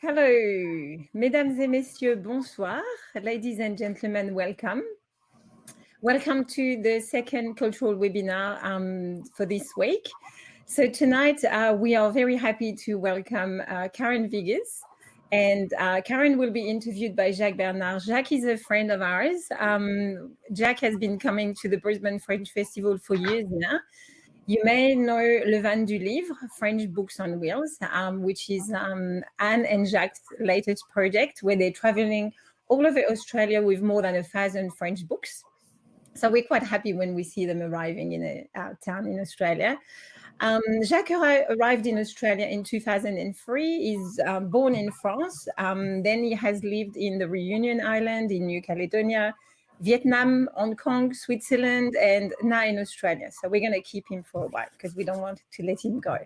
Hello, mesdames et messieurs, bonsoir. Ladies and gentlemen, welcome. Welcome to the second cultural webinar for this week. So tonight we are very happy to welcome Karen Viggers. And Karen will be interviewed by Jacques Bernard. Jacques is a friend of ours. Jacques has been coming to the Brisbane French Festival for years now. You may know Le Van du Livre, French Books on Wheels, which is Anne and Jacques' latest project, where they're traveling all over Australia with more than 1,000 French books. So we're quite happy when we see them arriving in a town in Australia. Jacques arrived in Australia in 2003. He's born in France. Then he has lived in the Reunion Island, in New Caledonia, Vietnam, Hong Kong, Switzerland, and now in Australia. So we're going to keep him for a while because we don't want to let him go.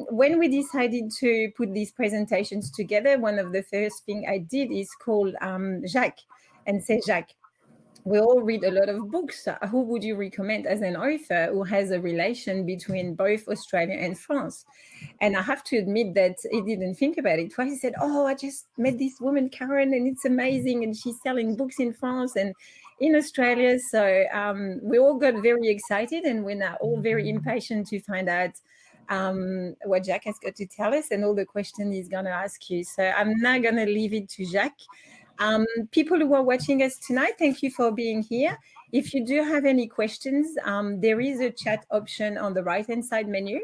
When we decided to put these presentations together, one of the first things I did is call Jacques and say, Jacques, we all read a lot of books. Who would you recommend as an author who has a relation between both Australia and France? And I have to admit that he didn't think about it twice. He said, oh, I just met this woman, Karen, and it's amazing. And she's selling books in France and in Australia. So we all got very excited, and we're now all very impatient to find out what Jacques has got to tell us and all the questions he's going to ask you. So I'm now going to leave it to Jacques. People who are watching us tonight, thank you for being here. If you do have any questions, there is a chat option on the right-hand side menu.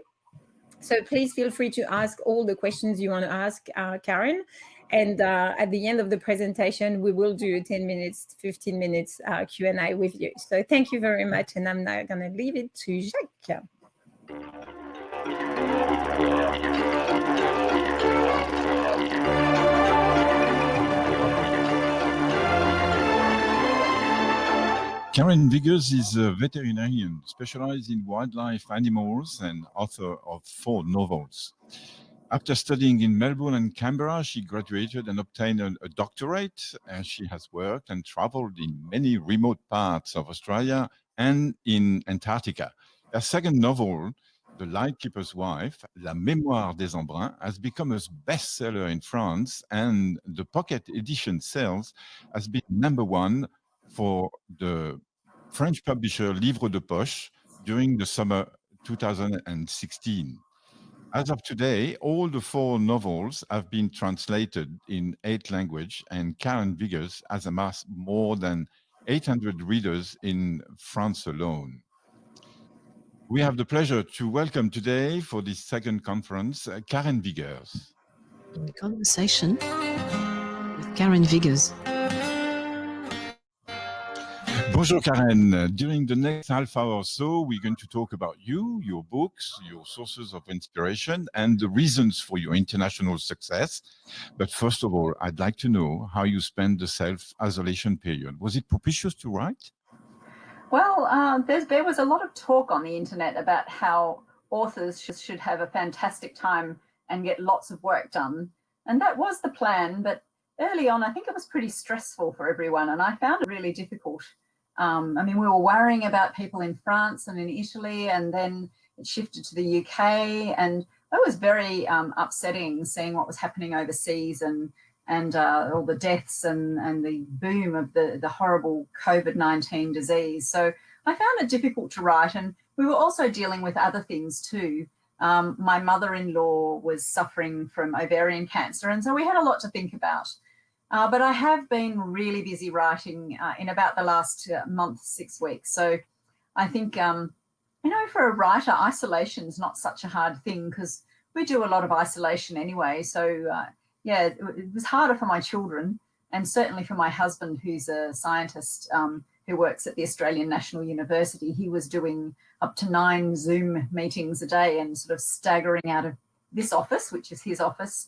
So please feel free to ask all the questions you want to ask Karen. And at the end of the presentation, we will do 10 minutes, 15 minutes Q&A with you. So thank you very much. And I'm now going to leave it to Jacques. Karen Viggers is a veterinarian specialized in wildlife animals and author of 4 novels. After studying in Melbourne and Canberra, she graduated and obtained a doctorate, and she has worked and traveled in many remote parts of Australia and in Antarctica. Her second novel, The Lightkeeper's Wife, La Mémoire des Embruns, has become a bestseller in France, and the pocket edition sales has been #1 for the French publisher Livre de Poche during the summer 2016. As of today, all the 4 novels have been translated in 8 languages, and Karen Viggers has amassed more than 800 readers in France alone. We have the pleasure to welcome today for this second conference, Karen Viggers. In conversation with Karen Viggers. Bonjour Karen. During the next half hour or so, we're going to talk about you, your books, your sources of inspiration, and the reasons for your international success. But first of all, I'd like to know how you spent the self-isolation period. Was it propitious to write? Well, there was a lot of talk on the internet about how authors should have a fantastic time and get lots of work done. And that was the plan, but early on, I think it was pretty stressful for everyone, and I found it really difficult. I mean, we were worrying about people in France and in Italy, and then it shifted to the UK, and that was very upsetting, seeing what was happening overseas and all the deaths and the boom of the horrible COVID-19 disease. So I found it difficult to write, and we were also dealing with other things too. My mother-in-law was suffering from ovarian cancer, and so we had a lot to think about. But I have been really busy writing in about the last month, 6 weeks. So I think, you know, for a writer, isolation is not such a hard thing because we do a lot of isolation anyway. So yeah, it was harder for my children, and certainly for my husband, who's a scientist who works at the Australian National University. He was doing up to 9 Zoom meetings a day and sort of staggering out of this office, which is his office,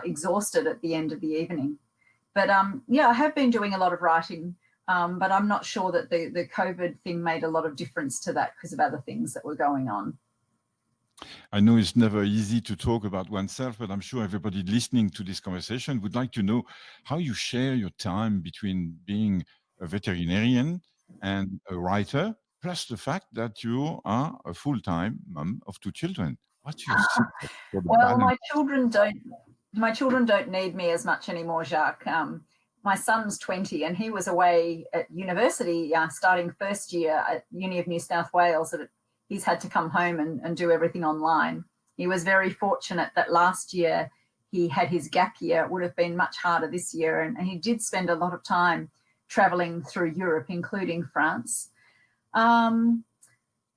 exhausted at the end of the evening. But yeah, I have been doing a lot of writing, but I'm not sure that the COVID thing made a lot of difference to that because of other things that were going on. I know it's never easy to talk about oneself, but I'm sure everybody listening to this conversation would like to know how you share your time between being a veterinarian and a writer, plus the fact that you are a full-time mum of 2 children. What's your secret for the Well, balance? my children my children don't need me as much anymore, Jacques. My son's 20 and he was away at university starting first year at Uni of New South Wales. He's had to come home and do everything online. He was very fortunate that last year he had his gap year. It would have been much harder this year, and he did spend a lot of time traveling through Europe, including France.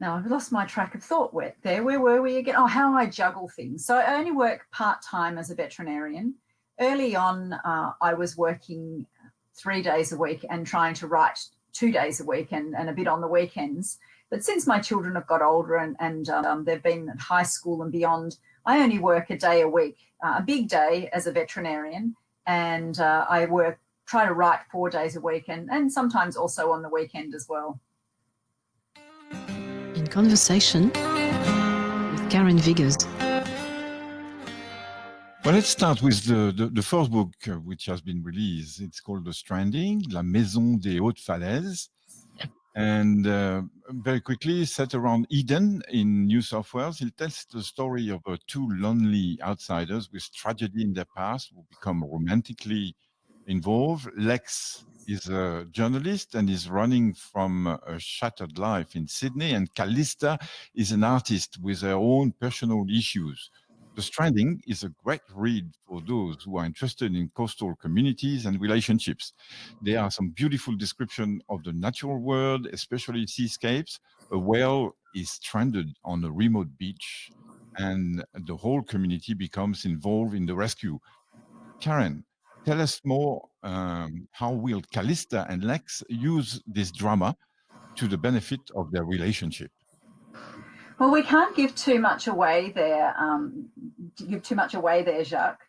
Now I've lost my track of thought there. Where were we again? Oh, how I juggle things. So I only work part-time as a veterinarian. Early on, I was working 3 days a week and trying to write 2 days a week and a bit on the weekends. But since my children have got older and they've been at high school and beyond, I only work a day a week, a big day as a veterinarian, and I try to write 4 days a week and sometimes also on the weekend as well. In conversation with Karen Viggers. Well, let's start with the first book which has been released. It's called The Stranding, La Maison des Hautes Falaises. And very quickly, set around Eden in New South Wales, it tells the story of two lonely outsiders with tragedy in their past who become romantically involved. Lex is a journalist and is running from a shattered life in Sydney, and Callista is an artist with her own personal issues. The Stranding is a great read for those who are interested in coastal communities and relationships. There are some beautiful descriptions of the natural world, especially seascapes. A whale is stranded on a remote beach, and the whole community becomes involved in the rescue. Karen, tell us more. How will Callista and Lex use this drama to the benefit of their relationship? Well, we can't give too much away there, Jacques.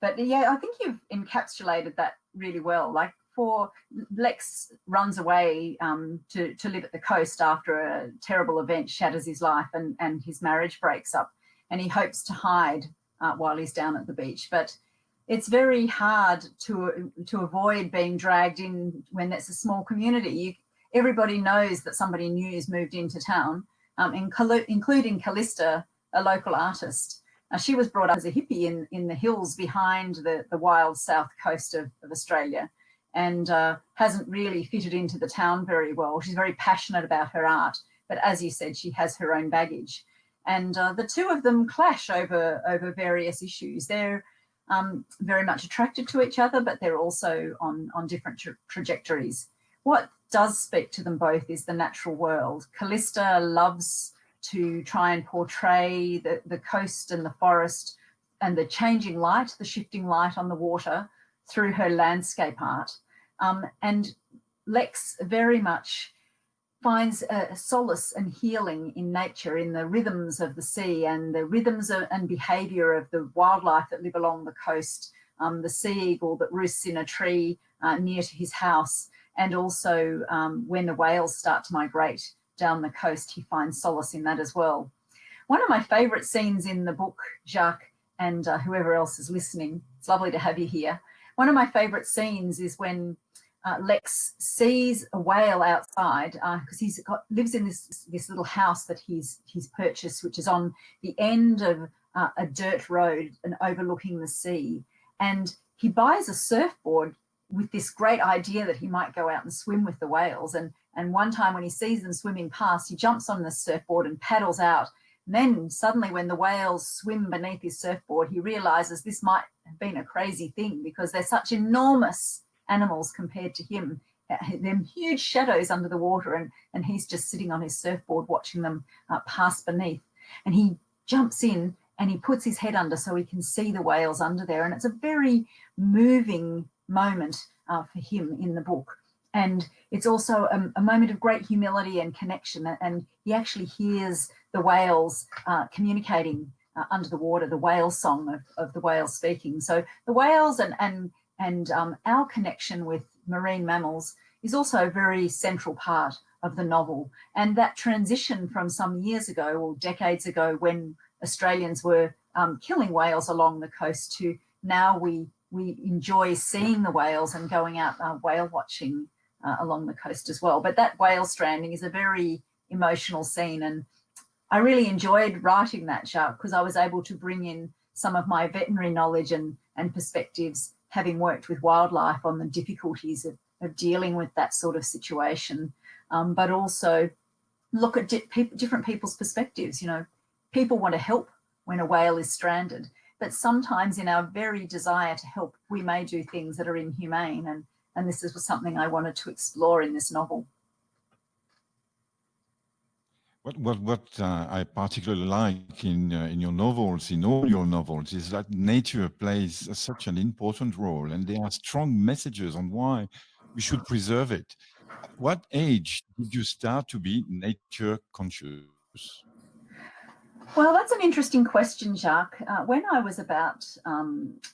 But yeah, I think you've encapsulated that really well. Like, for Lex runs away to live at the coast after a terrible event shatters his life and his marriage breaks up, and he hopes to hide while he's down at the beach. But it's very hard to avoid being dragged in when it's a small community. Everybody knows that somebody new has moved into town. Including Callista, a local artist. She was brought up as a hippie in the hills behind the wild south coast of Australia, and hasn't really fitted into the town very well. She's very passionate about her art, but as you said, she has her own baggage. And the two of them clash over various issues. They're very much attracted to each other, but they're also on different trajectories. What does speak to them both is the natural world. Callista loves to try and portray the coast and the forest and the changing light, the shifting light on the water through her landscape art. And Lex very much finds solace and healing in nature, in the rhythms of the sea and the rhythms and behaviour of the wildlife that live along the coast, the sea eagle that roosts in a tree near to his house. And also when the whales start to migrate down the coast, he finds solace in that as well. One of my favourite scenes in the book, Jacques, and whoever else is listening, it's lovely to have you here. One of my favourite scenes is when Lex sees a whale outside, because lives in this little house that he's purchased, which is on the end of a dirt road and overlooking the sea. And he buys a surfboard with this great idea that he might go out and swim with the whales. And one time when he sees them swimming past, he jumps on the surfboard and paddles out. And then suddenly when the whales swim beneath his surfboard, he realizes this might have been a crazy thing because they're such enormous animals compared to him. They're huge shadows under the water, and he's just sitting on his surfboard watching them pass beneath. And he jumps in and he puts his head under so he can see the whales under there. And it's a very moving moment for him in the book. And it's also a moment of great humility and connection. And he actually hears the whales communicating under the water, the whale song of the whales speaking. So the whales and our connection with marine mammals is also a very central part of the novel. And that transition from some years ago or decades ago when Australians were killing whales along the coast to now we enjoy seeing the whales and going out whale watching along the coast as well. But that whale stranding is a very emotional scene, and I really enjoyed writing that, Jacques, because I was able to bring in some of my veterinary knowledge and and perspectives, having worked with wildlife on the difficulties of dealing with that sort of situation, but also look at different people's perspectives. You know, people want to help when a whale is stranded, but sometimes in our very desire to help, we may do things that are inhumane, and this was something I wanted to explore in this novel. What I particularly like in your novels, in all your novels, is that nature plays such an important role, and there are strong messages on why we should preserve it. At what age did you start to be nature conscious? Well, that's an interesting question, Jacques. When I was about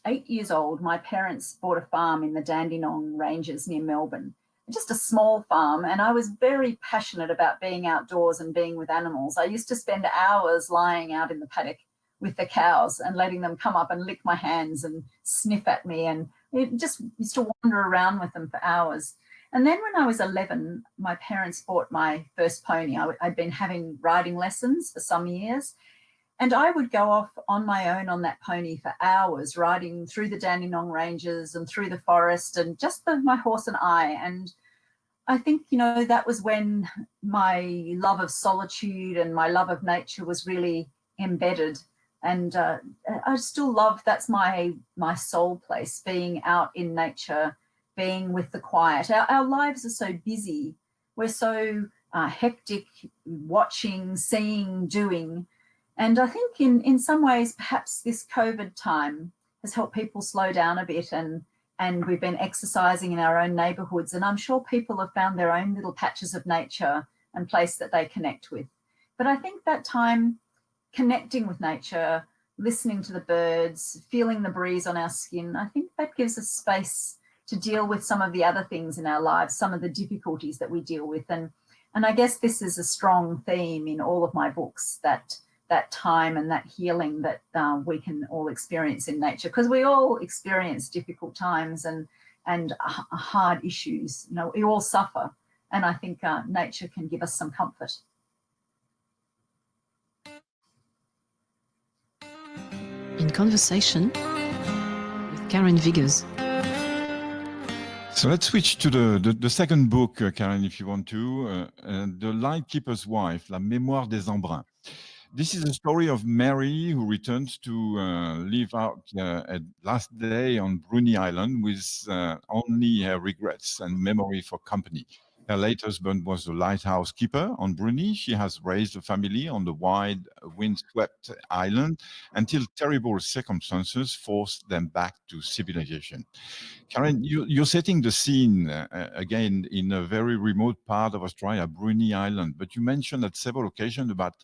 8 years old, my parents bought a farm in the Dandenong Ranges near Melbourne. Just a small farm, and I was very passionate about being outdoors and being with animals. I used to spend hours lying out in the paddock with the cows and letting them come up and lick my hands and sniff at me, and it just used to wander around with them for hours. And then when I was 11, my parents bought my first pony. I'd been having riding lessons for some years, and I would go off on my own on that pony for hours, riding through the Dandenong Ranges and through the forest, and just my horse and I. And I think, you know, that was when my love of solitude and my love of nature was really embedded. And I still love, that's my soul place, being out in nature, being with the quiet. Our lives are so busy. We're so hectic, watching, seeing, doing. And I think in some ways, perhaps this COVID time has helped people slow down a bit, and we've been exercising in our own neighbourhoods. And I'm sure people have found their own little patches of nature and place that they connect with. But I think that time connecting with nature, listening to the birds, feeling the breeze on our skin, I think that gives us space to deal with some of the other things in our lives, some of the difficulties that we deal with. And I guess this is a strong theme in all of my books, that time and that healing that we can all experience in nature, because we all experience difficult times and hard issues. You know, we all suffer, and I think nature can give us some comfort. In conversation with Karen Viggers. So let's switch to the second book, Karen, if you want to, The Lightkeeper's Wife, La Mémoire des Embruns. This is a story of Mary, who returns to live out a last day on Bruny Island with only her regrets and memory for company. Her late husband was the lighthouse keeper on Bruny. She has raised a family on the wide, windswept island until terrible circumstances forced them back to civilization. Karen, you're setting the scene again in a very remote part of Australia, Bruny Island, but you mentioned at several occasions about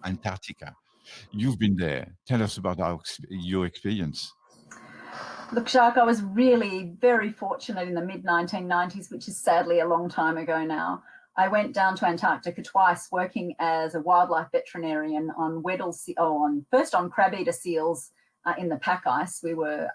Antarctica. You've been there. Tell us about your experience. Look, Jacques, I was really very fortunate in the mid-1990s, which is sadly a long time ago now. I went down to Antarctica twice, working as a wildlife veterinarian on first on crab-eater seals in the pack ice. We were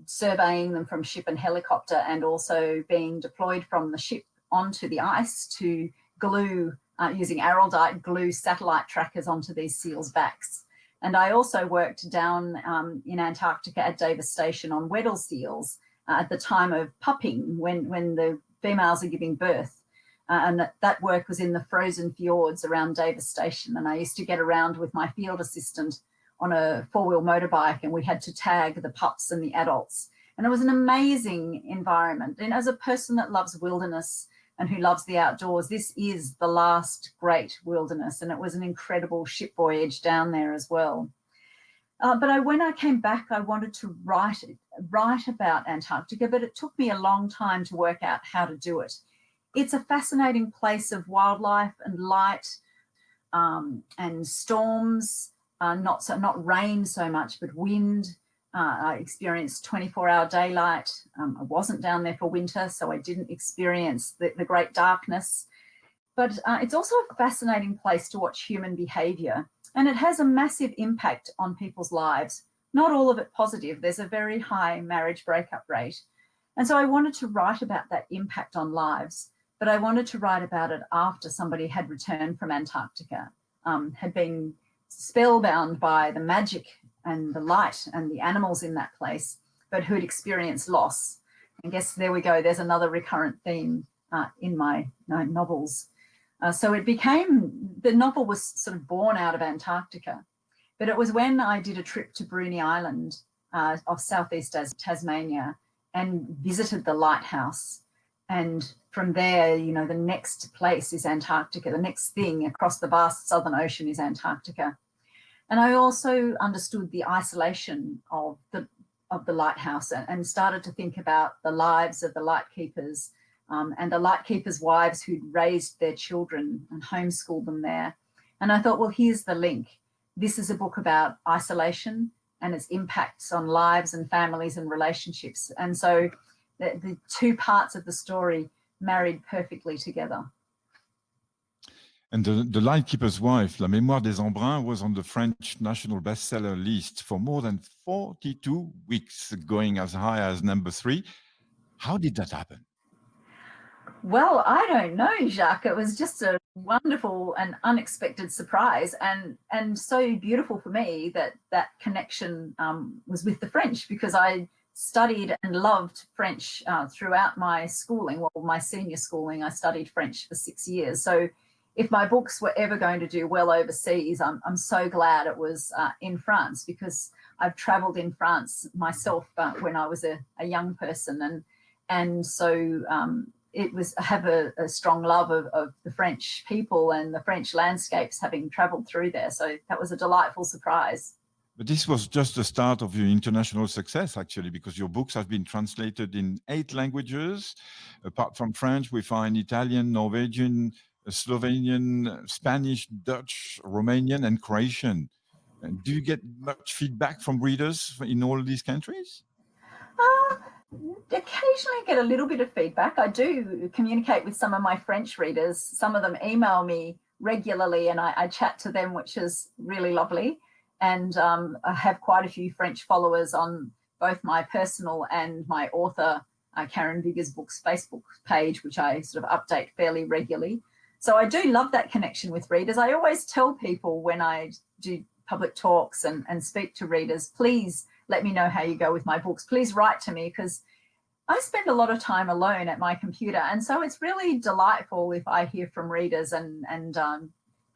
surveying them from ship and helicopter, and also being deployed from the ship onto the ice to glue, using araldite glue satellite trackers onto these seals' backs. And I also worked down in Antarctica at Davis Station on Weddell seals at the time of pupping, when the females are giving birth. And that work was in the frozen fjords around Davis Station. And I used to get around with my field assistant on a four-wheel motorbike, and we had to tag the pups and the adults. And it was an amazing environment. And as a person that loves wilderness and who loves the outdoors, this is the last great wilderness. And it was an incredible ship voyage down there as well. But when I came back, I wanted to write about Antarctica, but it took me a long time to work out how to do it. It's a fascinating place of wildlife and light and storms, not rain so much, but wind. I experienced 24-hour daylight. I wasn't down there for winter, so I didn't experience the great darkness. But it's also a fascinating place to watch human behaviour, and it has a massive impact on people's lives. Not all of it positive. There's a very high marriage breakup rate. And so I wanted to write about that impact on lives, but I wanted to write about it after somebody had returned from Antarctica, had been spellbound by the magic the light and the animals in that place, but who'd experienced loss. I guess there we go. There's another recurrent theme in my novels. So the novel was sort of born out of Antarctica, but it was when I did a trip to Bruny Island of southeast Tasmania and visited the lighthouse. And from there, the next place is Antarctica. The next thing across the vast Southern Ocean is Antarctica. And I also understood the isolation of the lighthouse and started to think about the lives of the lightkeepers and the lightkeepers' wives who'd raised their children and homeschooled them there. And I thought, well, here's the link. This is a book about isolation and its impacts on lives and families and relationships. And so the two parts of the story married perfectly together. And the Lightkeeper's Wife, La Mémoire des Embruns, was on the French national bestseller list for more than 42 weeks, going as high as number 3. How did that happen? Well, I don't know, Jacques. It was just a wonderful and unexpected surprise, and so beautiful for me that connection was with the French, because I studied and loved French throughout my schooling. Well, my senior schooling, I studied French for 6 years. So if my books were ever going to do well overseas, I'm so glad it was in France, because I've traveled in France myself when I was a young person. And so I have a strong love of the French people and the French landscapes, having traveled through there. So that was a delightful surprise. But this was just the start of your international success, actually, because your books have been translated in 8 languages. Apart from French, we find Italian, Norwegian, Slovenian, Spanish, Dutch, Romanian, and Croatian. And do you get much feedback from readers in all these countries? Occasionally get a little bit of feedback. I do communicate with some of my French readers. Some of them email me regularly and I chat to them, which is really lovely. And I have quite a few French followers on both my personal and my author, Karen Viggers Books Facebook page, which I sort of update fairly regularly. So I do love that connection with readers. I always tell people when I do public talks and speak to readers, please let me know how you go with my books. Please write to me, because I spend a lot of time alone at my computer. And so it's really delightful if I hear from readers and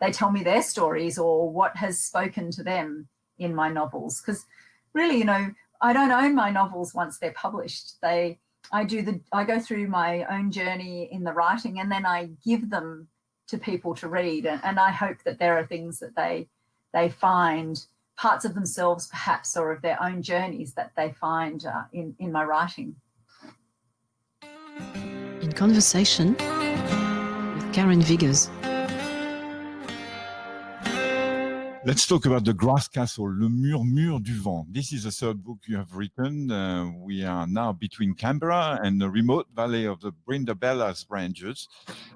they tell me their stories or what has spoken to them in my novels. Because really, I don't own my novels once they're published. I go through my own journey in the writing, and then I give them to people to read. And I hope that there are things that they find, parts of themselves perhaps, or of their own journeys that they find in my writing. In conversation with Karen Viggers. Let's talk about The Grass Castle, Le Murmure du Vent. This is the third book you have written. We are now between Canberra and the remote valley of the Brindabellas Ranges.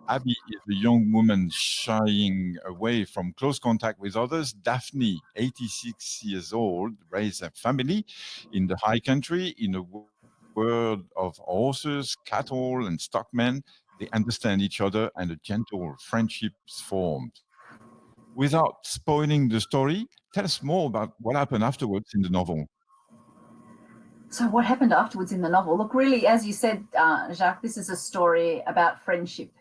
Abby is a young woman shying away from close contact with others. Daphne, 86 years old, raised a family in the high country. In a world of horses, cattle, and stockmen, they understand each other and a gentle friendship formed. Without spoiling the story, tell us more about what happened afterwards in the novel. So what happened afterwards in the novel? Look, really, as you said, Jacques, this is a story about friendship.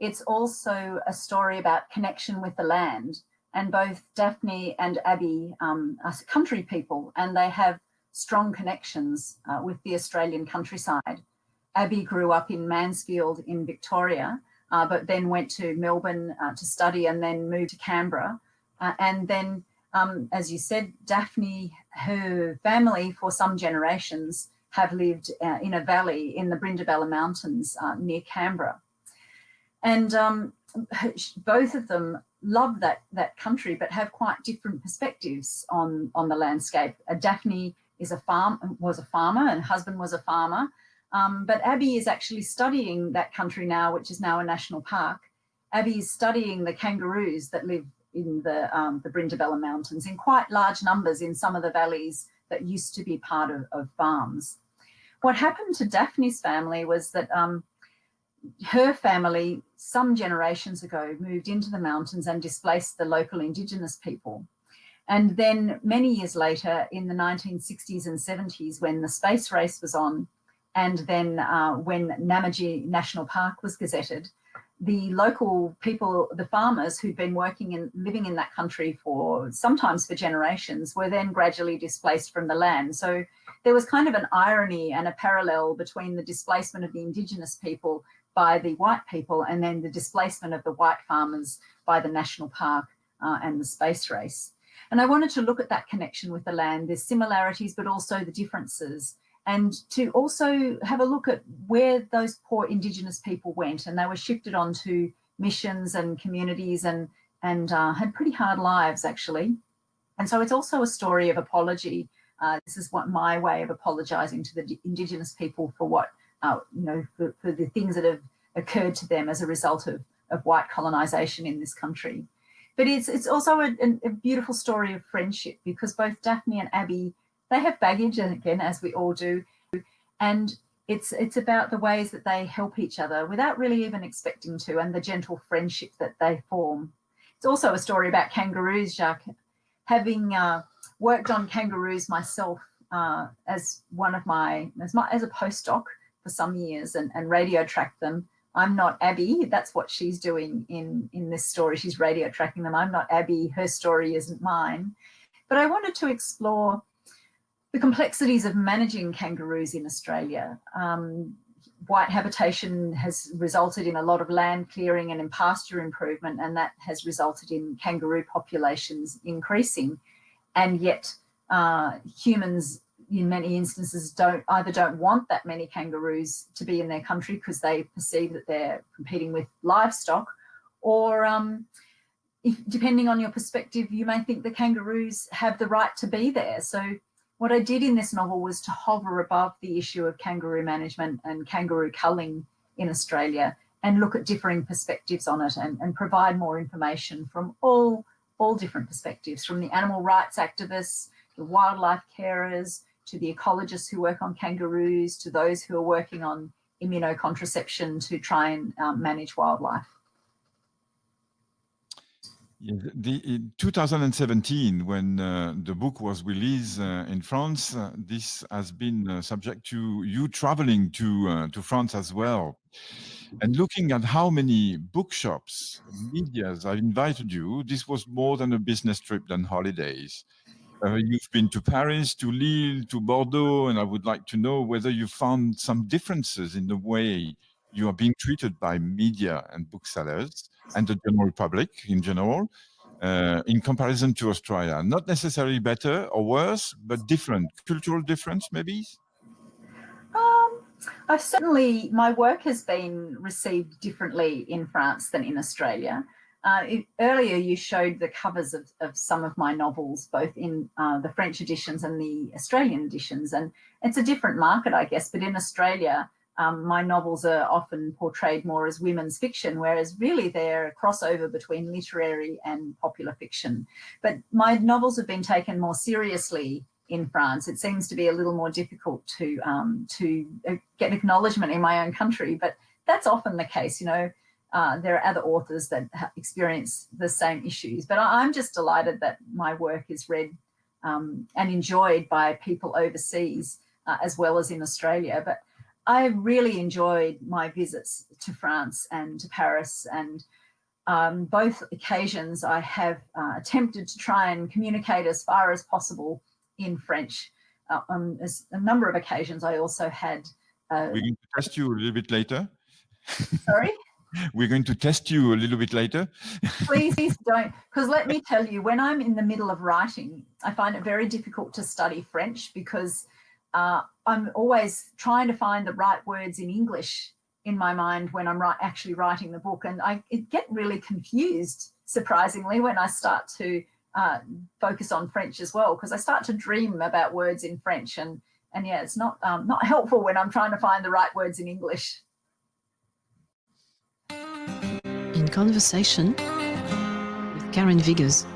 It's also a story about connection with the land. And both Daphne and Abby are country people, and they have strong connections with the Australian countryside. Abby grew up in Mansfield in Victoria, but then went to Melbourne to study and then moved to Canberra. And then, as you said, Daphne, her family for some generations have lived in a valley in the Brindabella Mountains near Canberra. And both of them love that country, but have quite different perspectives on the landscape. Daphne was a farmer, and husband was a farmer. But Abby is actually studying that country now, which is now a national park. Abby is studying the kangaroos that live in the Brindabella Mountains in quite large numbers in some of the valleys that used to be part of farms. What happened to Daphne's family was that her family, some generations ago, moved into the mountains and displaced the local Indigenous people. And then many years later, in the 1960s and 70s, when the space race was on, and then when Namadgi National Park was gazetted, the local people, the farmers who'd been working and living in that country for sometimes for generations, were then gradually displaced from the land. So there was kind of an irony and a parallel between the displacement of the indigenous people by the white people and then the displacement of the white farmers by the national park and the space race. And I wanted to look at that connection with the land. There's similarities, but also the differences, and to also have a look at where those poor Indigenous people went. And they were shifted onto missions and communities and had pretty hard lives, actually. And so it's also a story of apology. This is what my way of apologising to the Indigenous people for what, for the things that have occurred to them as a result of white colonisation in this country. But it's also a beautiful story of friendship, because both Daphne and Abby, they have baggage, and again, as we all do, and it's about the ways that they help each other without really even expecting to, and the gentle friendship that they form. It's also a story about kangaroos, Jacques. Having worked on kangaroos myself as a postdoc for some years and radio tracked them. I'm not Abby. That's what she's doing in this story. She's radio tracking them. I'm not Abby. Her story isn't mine. But I wanted to explore the complexities of managing kangaroos in Australia. White habitation has resulted in a lot of land clearing and in pasture improvement, and that has resulted in kangaroo populations increasing. And yet humans, in many instances, don't want that many kangaroos to be in their country because they perceive that they're competing with livestock, or depending on your perspective, you may think the kangaroos have the right to be there. So what I did in this novel was to hover above the issue of kangaroo management and kangaroo culling in Australia and look at differing perspectives on it and provide more information from all different perspectives, from the animal rights activists, the wildlife carers, to the ecologists who work on kangaroos, to those who are working on immunocontraception to try and manage wildlife. Yeah, in 2017, when the book was released in France, this has been subject to you traveling to France as well. And looking at how many bookshops, medias have invited you, this was more than a business trip than holidays. You've been to Paris, to Lille, to Bordeaux, and I would like to know whether you found some differences in the way you are being treated by media and booksellers and the general public in general, in comparison to Australia. Not necessarily better or worse, but different, cultural difference maybe? My work has been received differently in France than in Australia. Earlier you showed the covers of some of my novels, both in the French editions and the Australian editions, and it's a different market, I guess, but in Australia, my novels are often portrayed more as women's fiction, whereas really they're a crossover between literary and popular fiction. But my novels have been taken more seriously in France. It seems to be a little more difficult to get acknowledgement in my own country, but that's often the case. There are other authors that experience the same issues, but I'm just delighted that my work is read and enjoyed by people overseas as well as in Australia. But I really enjoyed my visits to France and to Paris, and both occasions I have attempted to try and communicate as far as possible in French. As a number of occasions I also had... We're going to test you a little bit later. Sorry? We're going to test you a little bit later. Please don't, because let me tell you, when I'm in the middle of writing, I find it very difficult to study French because I'm always trying to find the right words in English in my mind when I'm actually writing the book. And I get really confused, surprisingly, when I start to focus on French as well, because I start to dream about words in French. And yeah, it's not helpful when I'm trying to find the right words in English. In Conversation with Karen Viggers.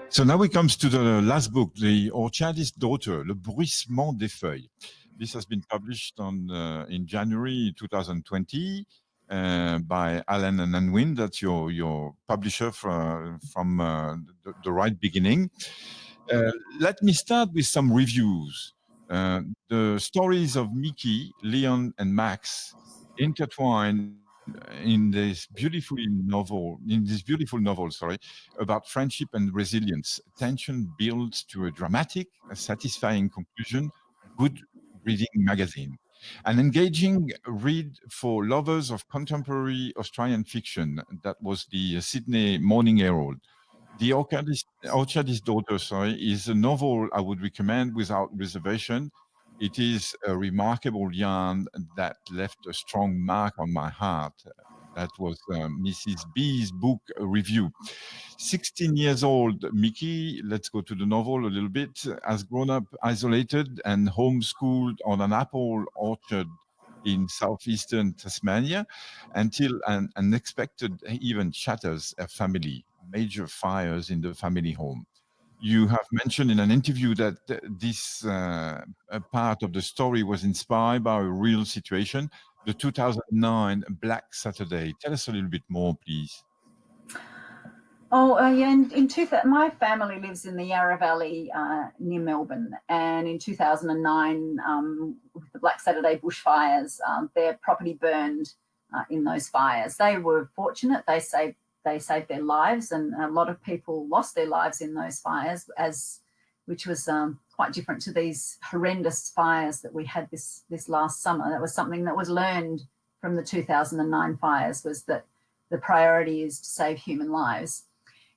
So now we come to the last book, Our Child's Daughter, Le Bruissement des Feuilles. This has been published in January 2020. by Alan and Unwin. That's your publisher from the right beginning. Let me start with some reviews. The stories of Mickey, Leon, and Max intertwine in this beautiful novel, about friendship and resilience. Tension builds to a dramatic, satisfying conclusion. Good reading magazine. An engaging read for lovers of contemporary Australian fiction. That was the Sydney Morning Herald. The Orchardist's Daughter, is a novel I would recommend without reservation. It is a remarkable yarn that left a strong mark on my heart. That was Mrs. B's book review. 16 years old Mickey, let's go to the novel a little bit, has grown up isolated and homeschooled on an apple orchard in southeastern Tasmania until an unexpected event shatters her family. Major fires in the family home. You have mentioned in an interview that this part of the story was inspired by a real situation, the 2009 Black Saturday. Tell us a little bit more, please. Yeah, my family lives in the Yarra Valley near Melbourne, and in 2009, with the Black Saturday bushfires, their property burned in those fires. They were fortunate; they saved their lives, and a lot of people lost their lives in those fires, which was quite different to these horrendous fires that we had this last summer. That was something that was learned from the 2009 fires, was that the priority is to save human lives.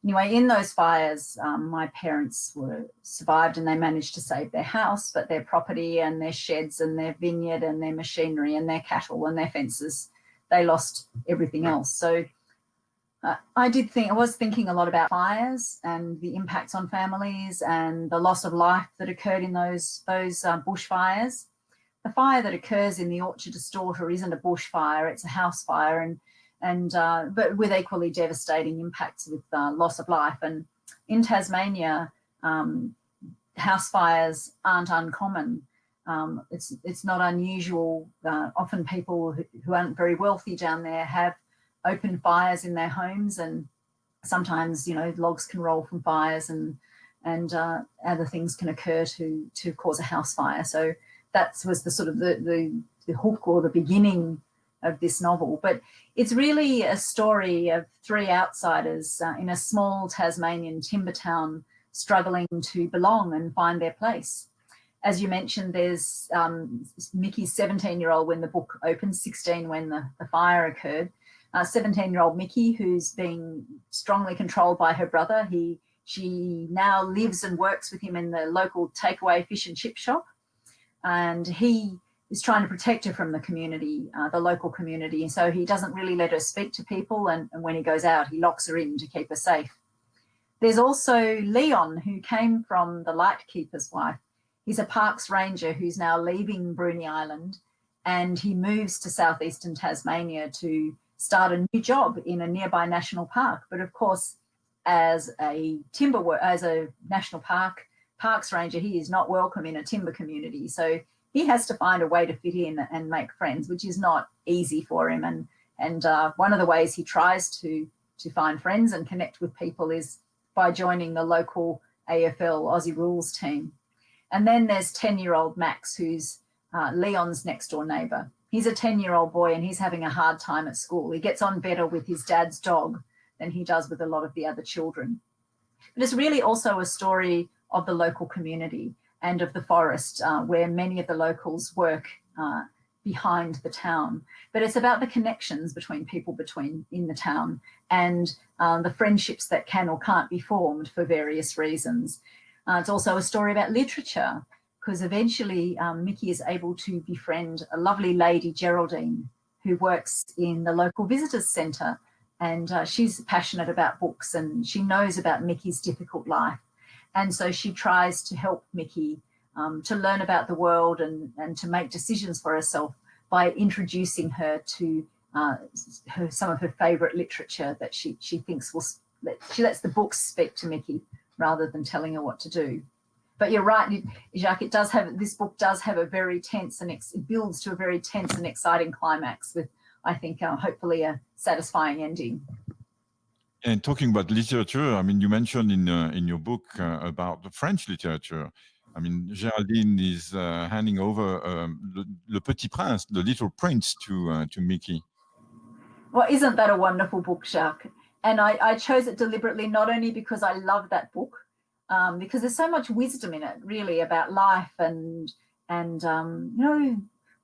Anyway, in those fires, my parents survived and they managed to save their house, but their property and their sheds and their vineyard and their machinery and their cattle and their fences, they lost everything else. So I was thinking a lot about fires and the impacts on families and the loss of life that occurred in those bushfires. The fire that occurs in the Orchardist's Daughter isn't a bushfire; it's a house fire, but with equally devastating impacts with loss of life. And in Tasmania, house fires aren't uncommon. It's not unusual. Often people who aren't very wealthy down there have open fires in their homes, and sometimes logs can roll from fires and other things can occur to cause a house fire. So that was the sort of the hook or the beginning of this novel. But it's really a story of three outsiders in a small Tasmanian timber town struggling to belong and find their place. As you mentioned, there's Mickey's 17-year-old when the book opens, 16 when the fire occurred. 17-year-old Mickey, who's being strongly controlled by her brother. She now lives and works with him in the local takeaway fish and chip shop, and he is trying to protect her from the community, the local community. And so he doesn't really let her speak to people, and when he goes out, he locks her in to keep her safe. There's also Leon, who came from the lightkeeper's wife. He's a parks ranger who's now leaving Bruny Island, and he moves to southeastern Tasmania to start a new job in a nearby national park. But of course, as a national parks ranger, he is not welcome in a timber community. So he has to find a way to fit in and make friends, which is not easy for him. And one of the ways he tries to find friends and connect with people is by joining the local AFL Aussie Rules team. And then there's 10-year-old Max, who's Leon's next door neighbour. He's a 10-year-old boy and he's having a hard time at school. He gets on better with his dad's dog than he does with a lot of the other children. But it's really also a story of the local community and of the forest, where many of the locals work behind the town. But it's about the connections between people in the town and the friendships that can or can't be formed for various reasons. It's also a story about literature, because eventually Mickey is able to befriend a lovely lady, Geraldine, who works in the local visitors centre, and she's passionate about books and she knows about Mickey's difficult life. And so she tries to help Mickey to learn about the world and to make decisions for herself by introducing her to some of her favourite literature that she thinks she lets the books speak to Mickey rather than telling her what to do. But you're right, Jacques, this book does have a very tense and it builds to a very tense and exciting climax with I think, hopefully a satisfying ending. And talking about literature, I mean, you mentioned in your book about the French literature. I mean, Geraldine is handing over Le Petit Prince, The Little Prince, to Mickey. Well, isn't that a wonderful book, Jacques? And I chose it deliberately, not only because I love that book, because there's so much wisdom in it, really, about life and you know,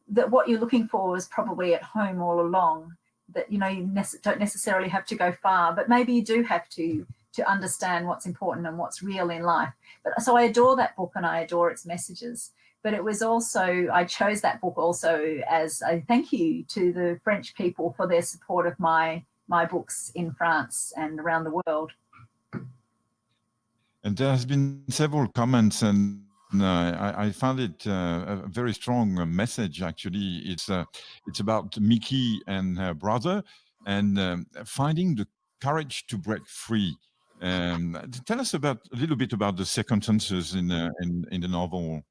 that what you're looking for is probably at home all along. That, you know, you don't necessarily have to go far, but maybe you do have to understand what's important and what's real in life. But so I adore that book and I adore its messages. But it was also, I chose that book also as a thank you to the French people for their support of my books in France and around the world. And there has been several comments, and I found it a very strong message. Actually, it's about Mickey and her brother, and finding the courage to break free. Tell us a little bit about the circumstances in the novel.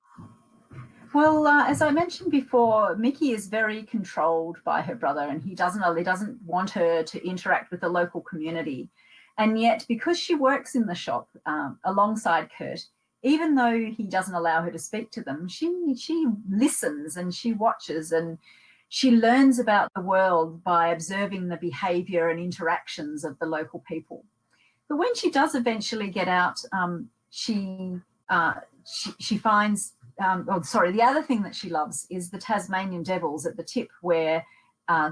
Well, as I mentioned before, Mickey is very controlled by her brother, and he doesn't want her to interact with the local community. And yet, because she works in the shop alongside Kurt, even though he doesn't allow her to speak to them, she listens and she watches and she learns about the world by observing the behavior and interactions of the local people. But when she does eventually get out, she finds, the other thing that she loves is the Tasmanian Devils at the tip, where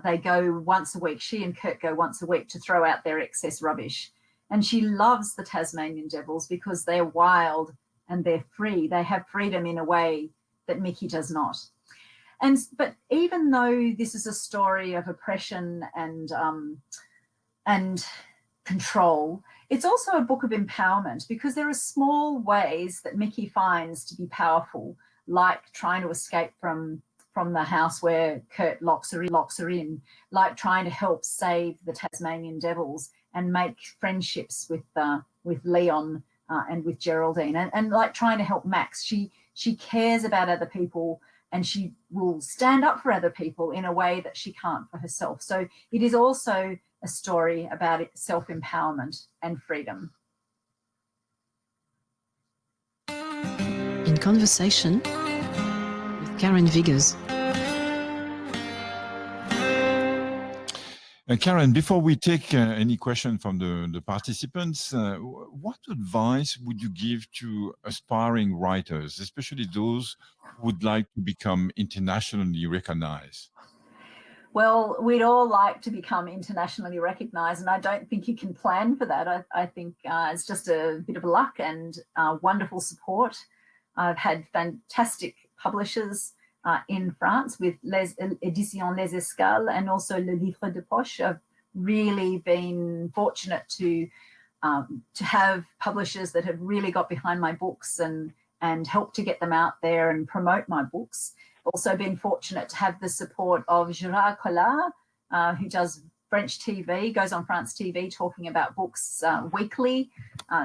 they go once a week. She and Kurt go once a week to throw out their excess rubbish. And she loves the Tasmanian Devils because they're wild and they're free. They have freedom in a way that Mickey does not. But even though this is a story of oppression and control, it's also a book of empowerment, because there are small ways that Mickey finds to be powerful, like trying to escape from the house where Kurt locks her in, like trying to help save the Tasmanian Devils and make friendships with Leon and with Geraldine, and like trying to help Max. She cares about other people, and she will stand up for other people in a way that she can't for herself. So it is also a story about self-empowerment and freedom. In conversation with Karen Viggers. Karen, before we take any question from the participants, what advice would you give to aspiring writers, especially those who would like to become internationally recognized? Well, we'd all like to become internationally recognized, and I don't think you can plan for that. I think it's just a bit of luck and wonderful support. I've had fantastic publishers in France with Les Éditions Les Escales and also Le Livre de Poche. I've really been fortunate to have publishers that have really got behind my books and helped to get them out there and promote my books. Also been fortunate to have the support of Gerard Collard, who does French TV, goes on France TV talking about books weekly.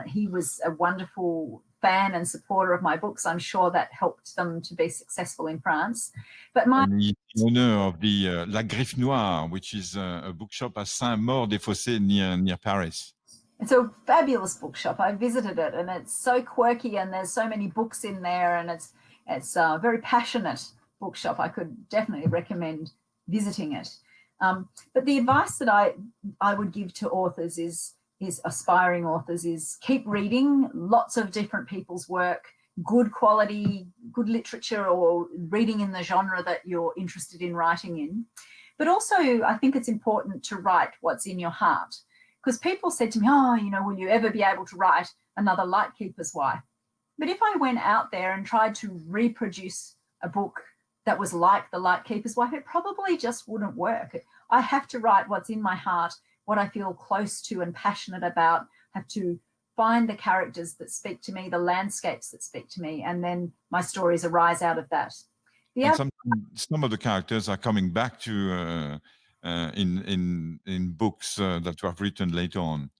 He was a wonderful fan and supporter of my books. I'm sure that helped them to be successful in France. But and he's the owner of the La Griffe Noire, which is a bookshop at Saint-Maur-des-Fossés near Paris. It's a fabulous bookshop. I visited it, and it's so quirky, and there's so many books in there, and it's a very passionate bookshop. I could definitely recommend visiting it. But the advice that I would give to authors is aspiring authors is keep reading lots of different people's work, good quality, good literature, or reading in the genre that you're interested in writing in. But also, I think it's important to write what's in your heart, because people said to me, oh, you know, will you ever be able to write another Lightkeeper's Wife? But if I went out there and tried to reproduce a book that was like the Lightkeeper's Wife, it probably just wouldn't work. I have to write what's in my heart, what I feel close to and passionate about, have to find the characters that speak to me, the landscapes that speak to me, and then my stories arise out of that. Some of the characters are coming back to in books that you have written later on.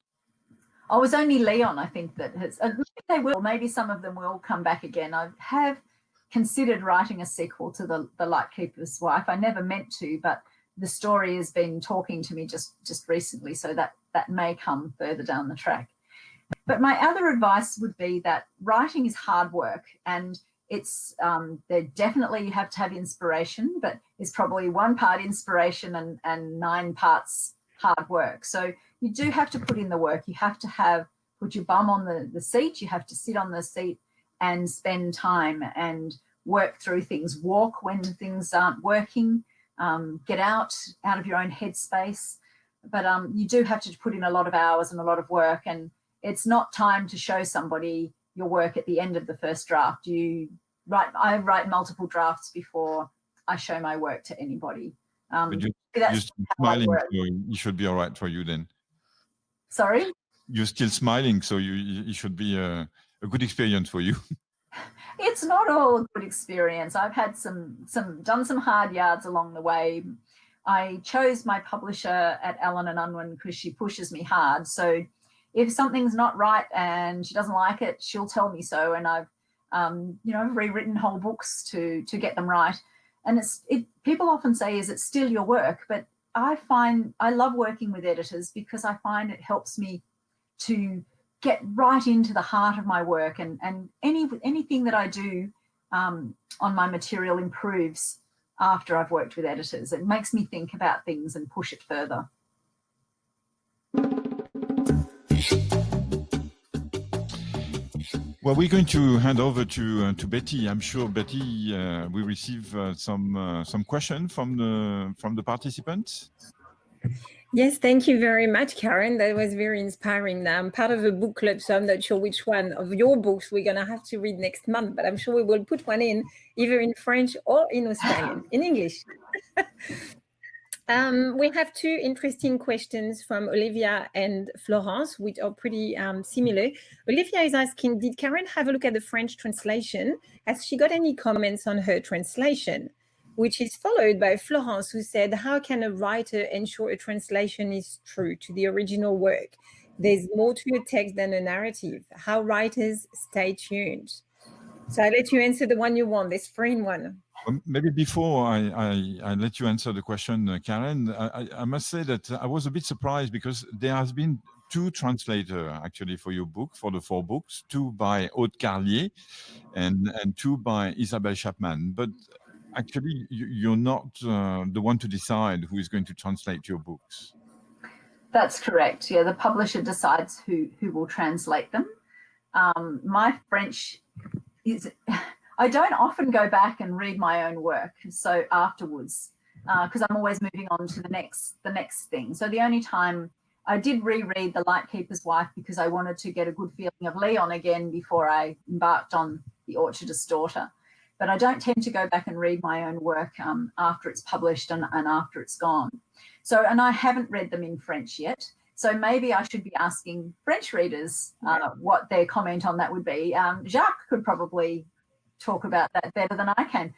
Oh, it was only Leon, I think, that has. They will. Maybe some of them will come back again. I have considered writing a sequel to the Lightkeeper's Wife. I never meant to, but the story has been talking to me just recently, so that may come further down the track. But my other advice would be that writing is hard work, and it's there definitely you have to have inspiration, but it's probably 1 part inspiration and 9 parts hard work. So you do have to put in the work. You have to put your bum on the seat. You have to sit on the seat and spend time and work through things, walk when things aren't working, get out of your own headspace. But you do have to put in a lot of hours and a lot of work, and it's not time to show somebody your work at the end of the first draft. I write multiple drafts before I show my work to anybody. But you're still smiling, so it should be all right for you then. Sorry? You're still smiling, so it should be a good experience for you. It's not all a good experience. I've had done some hard yards along the way. I chose my publisher at Allen & Unwin because she pushes me hard. So if something's not right and she doesn't like it, she'll tell me so. And I've rewritten whole books to get them right. And people often say, is it still your work? But I love working with editors because I find it helps me to get right into the heart of my work, and anything that I do on my material improves after I've worked with editors. It makes me think about things and push it further. Well, we're going to hand over to Betty. I'm sure, Betty, we receive some questions from the participants. Yes, thank you very much, Karen. That was very inspiring. Now, I'm part of a book club, so I'm not sure which one of your books we're going to have to read next month, but I'm sure we will put one in either in French or in Australian, in English. We have 2 interesting questions from Olivia and Florence, which are pretty similar. Olivia is asking, did Karen have a look at the French translation? Has she got any comments on her translation? Which is followed by Florence, who said, how can a writer ensure a translation is true to the original work? There's more to a text than a narrative. How writers stay tuned? So I'll let you answer the one you want, this 3-in-1. Maybe before I let you answer the question, Karen, I must say that I was a bit surprised because there has been 2 translators actually for your book, for the 4 books, 2 by Aude Carlier and 2 by Isabelle Chapman. But actually, you're not the one to decide who is going to translate your books. That's correct. Yeah, the publisher decides who will translate them. My French is... I don't often go back and read my own work, so afterwards, because I'm always moving on to the next thing. So the only time I did reread The Lightkeeper's Wife because I wanted to get a good feeling of Leon again before I embarked on The Orchardist's Daughter. But I don't tend to go back and read my own work after it's published and after it's gone. So, and I haven't read them in French yet. So maybe I should be asking French readers what their comment on that would be. Jacques could probably talk about that better than I can.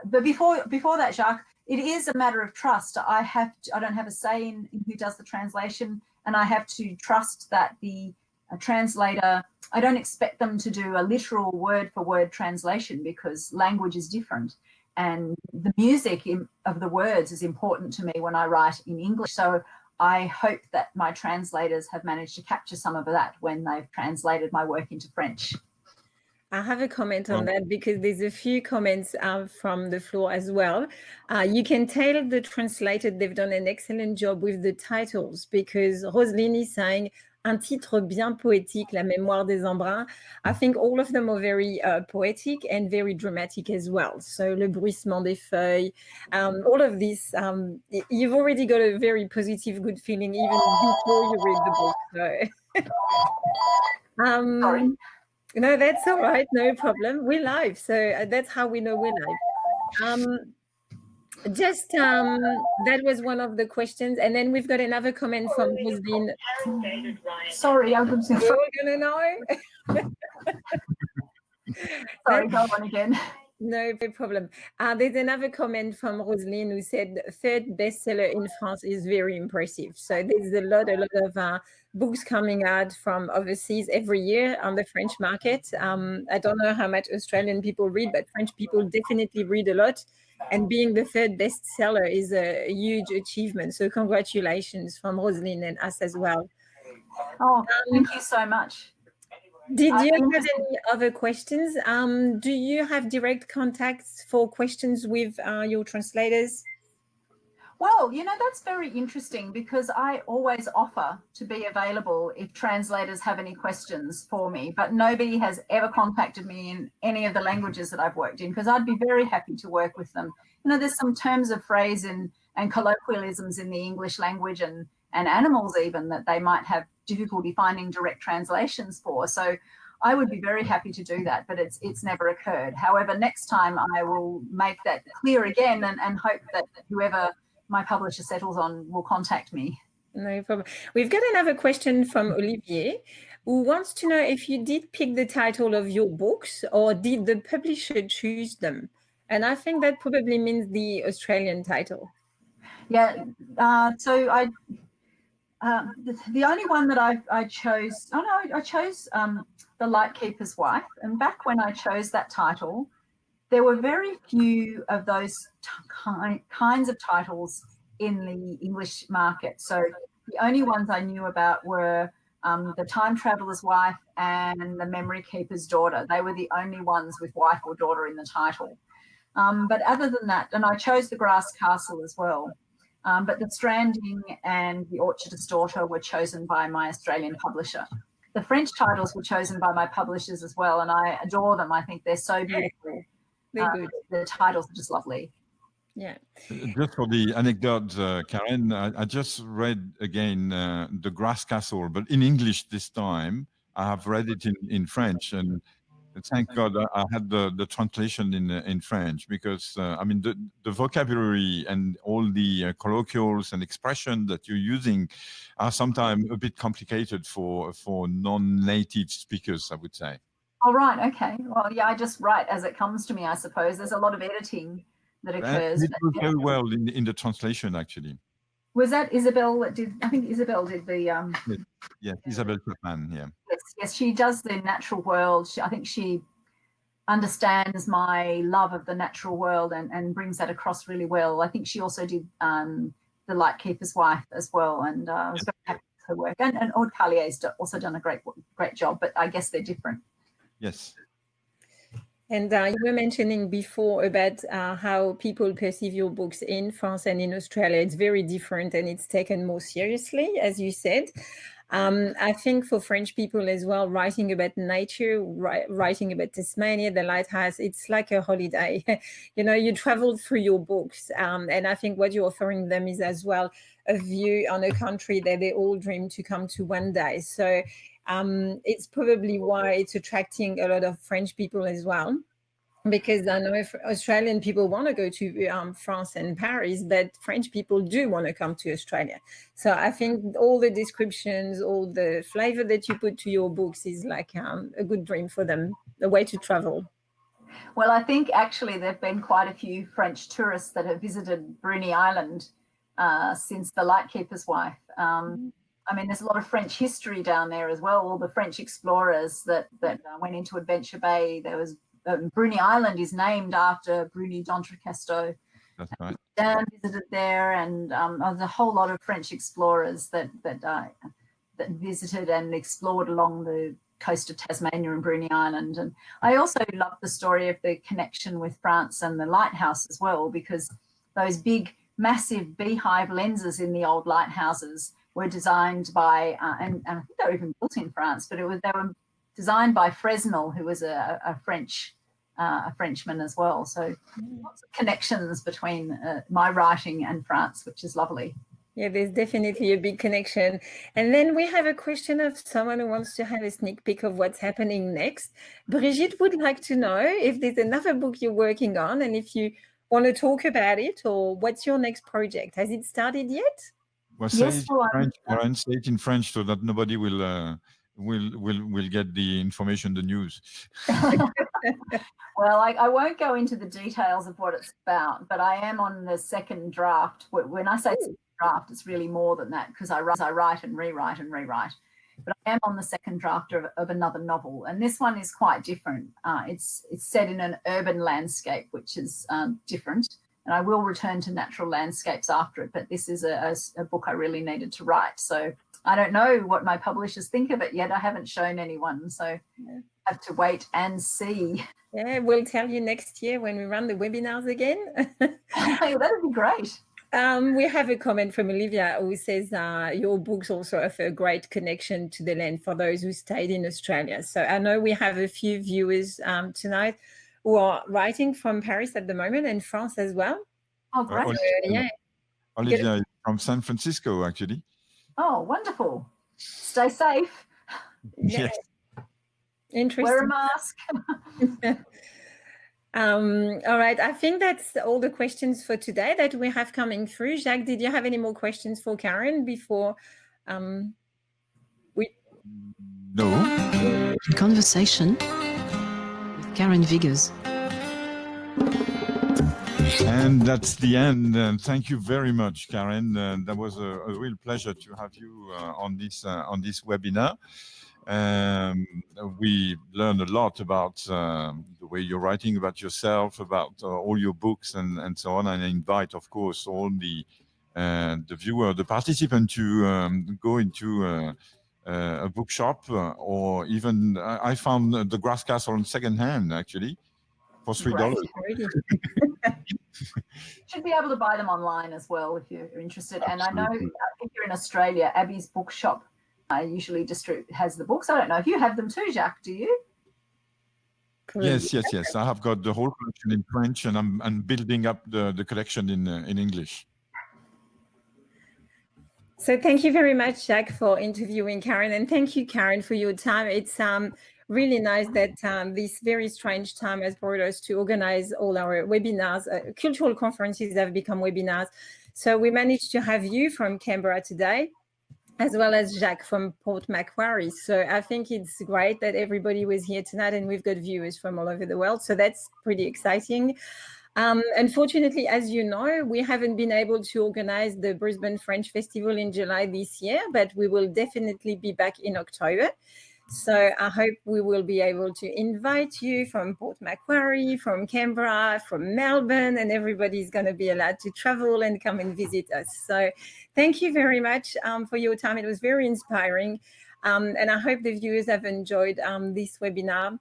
But before that, Jacques, it is a matter of trust. I don't have a say in who does the translation, and I have to trust that the translator, I don't expect them to do a literal word-for-word translation because language is different. And the music of the words is important to me when I write in English. So I hope that my translators have managed to capture some of that when they've translated my work into French. I have a comment on that because there's a few comments from the floor as well. You can tell the translator they've done an excellent job with the titles because Roselyne is saying un titre bien poétique, La mémoire des embruns. I think all of them are very poetic and very dramatic as well. So Le bruissement des feuilles, all of this, you've already got a very positive, good feeling even before you read the book. So. Sorry. No, that's all right. No problem. We're live. So that's how we know we're live. That was one of the questions. And then we've got another comment from Roselyne. Sorry, I'm going We're all going to know. Sorry, go on again. No problem. There's another comment from Roselyne who said third bestseller in France is very impressive. So there's a lot of books coming out from overseas every year on the French market. I don't know how much Australian people read, but French people definitely read a lot. And being the third bestseller is a huge achievement. So congratulations from Roselyne and us as well. Oh, thank you so much. Did you have any other questions? Do you have direct contacts for questions with your translators? Well, that's very interesting because I always offer to be available if translators have any questions for me, but nobody has ever contacted me in any of the languages that I've worked in, because I'd be very happy to work with them. There's some terms of phrase and colloquialisms in the English language and animals even that they might have difficulty finding direct translations for. So I would be very happy to do that, but it's never occurred. However, next time I will make that clear again and hope that whoever my publisher settles on will contact me. No problem. We've got another question from Olivier, who wants to know if you did pick the title of your books or did the publisher choose them? And I think that probably means the Australian title. Yeah, so the only one that I chose, I chose The Lightkeeper's Wife. And back when I chose that title, there were very few of those kinds of titles in the English market. So the only ones I knew about were The Time Traveller's Wife and The Memory Keeper's Daughter. They were the only ones with wife or daughter in the title. But other than that, and I chose The Grass Castle as well. But The Stranding and The Orchardist's Daughter were chosen by my Australian publisher. The French titles were chosen by my publishers as well, and I adore them. I think they're so beautiful. The titles are just lovely. Yeah. Just for the anecdote, Karen, I just read again The Grass Castle, but in English this time. I have read it in French, and thank God I had the translation in French, because I mean the vocabulary and all the colloquials and expressions that you're using are sometimes a bit complicated for non-native speakers, I would say. Oh, right. Okay. Well, yeah, I just write as it comes to me, I suppose. There's a lot of editing that occurs. It was very well in the translation, actually. Was that Isabel that did? I think Isabel did the. Yeah, Isabel Chapman. Yeah. Yes, she does the natural world. I think she understands my love of the natural world and brings that across really well. I think she also did The Lightkeeper's Wife as well, and I was very happy with her work. And Aude Carlier's also done a great job, but I guess they're different. Yes. And you were mentioning before about how people perceive your books in France and in Australia. It's very different and it's taken more seriously, as you said. I think for French people as well, writing about nature, writing about Tasmania, the lighthouse, it's like a holiday. You travel through your books. And I think what you're offering them is as well a view on a country that they all dream to come to one day. So it's probably why it's attracting a lot of French people as well, because I know if Australian people want to go to France and Paris, but French people do want to come to Australia. So I think all the descriptions, all the flavor that you put to your books is like a good dream for them, a way to travel. Well, I think actually there have been quite a few French tourists that have visited Bruny Island since The Lightkeeper's Wife. I mean, there's a lot of French history down there as well. All the French explorers that went into Adventure Bay. There was Bruny Island is named after Bruny d'Entrecasteaux. That's right. Dan visited there, and there's a whole lot of French explorers that visited and explored along the coast of Tasmania and Bruny Island. And I also love the story of the connection with France and the lighthouse as well, because those big, massive beehive lenses in the old lighthouses were designed by, and I think they were even built in France, but they were designed by Fresnel, who was a Frenchman as well. So lots of connections between my writing and France, which is lovely. Yeah, there's definitely a big connection. And then we have a question of someone who wants to have a sneak peek of what's happening next. Brigitte would like to know if there's another book you're working on and if you want to talk about it, or what's your next project? Has it started yet? Well, say it in French so that nobody will get the information, the news. Well, I won't go into the details of what it's about, but I am on the second draft. When I say draft, it's really more than that, because I write and rewrite and rewrite. But I am on the second draft of another novel, and this one is quite different. It's set in an urban landscape, which is different. And I will return to natural landscapes after it, but this is a book I really needed to write. So I don't know what my publishers think of it yet. I haven't shown anyone, so I have to wait and see. Yeah, we'll tell you next year when we run the webinars again. Hey, that'd be great. We have a comment from Olivia who says your books also offer a great connection to the land for those who stayed in Australia. So I know we have a few viewers tonight who are writing from Paris at the moment and France as well. Oh, great. Olivia is from San Francisco, actually. Oh, wonderful. Stay safe. Yes. Interesting. Wear a mask. All right. I think that's all the questions for today that we have coming through. Jacques, did you have any more questions for Karen before we... No. Conversation with Karen Viggers. And that's the end. Thank you very much, Karen. That was a real pleasure to have you on this webinar. We learned a lot about the way you're writing about yourself, about all your books and so on. And I invite, of course, all the viewer, the participant to go into a bookshop or even I found the Grass Castle on second hand, actually, for $3. Should be able to buy them online as well if you're interested. Absolutely. And I know, I think you're in Australia, Abby's Bookshop usually has the books. I don't know if you have them too, Jacques, do you? Yes. I have got the whole collection in French, and I'm building up the collection in English. So thank you very much, Jacques, for interviewing Karen, and thank you, Karen, for your time. It's really nice that this very strange time has brought us to organize all our webinars. Cultural conferences have become webinars. So we managed to have you from Canberra today, as well as Jacques from Port Macquarie. So I think it's great that everybody was here tonight and we've got viewers from all over the world. So that's pretty exciting. Unfortunately, as you know, we haven't been able to organize the Brisbane French Festival in July this year, but we will definitely be back in October. So I hope we will be able to invite you from Port Macquarie, from Canberra, from Melbourne, and everybody's going to be allowed to travel and come and visit us. So thank you very much for your time. It was very inspiring. And I hope the viewers have enjoyed this webinar.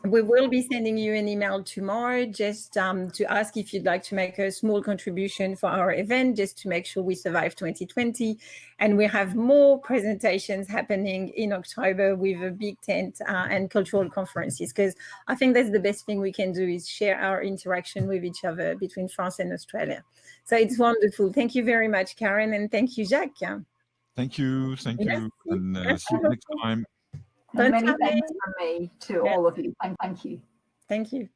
We will be sending you an email tomorrow just to ask if you'd like to make a small contribution for our event, just to make sure we survive 2020. And we have more presentations happening in October with a big tent and cultural conferences, because I think that's the best thing we can do is share our interaction with each other between France and Australia. So it's wonderful. Thank you very much, Karen, and thank you, Jacques. Thank you. Thank you. And see you next time. Many thanks from me to all of you. Thank you. Thank you.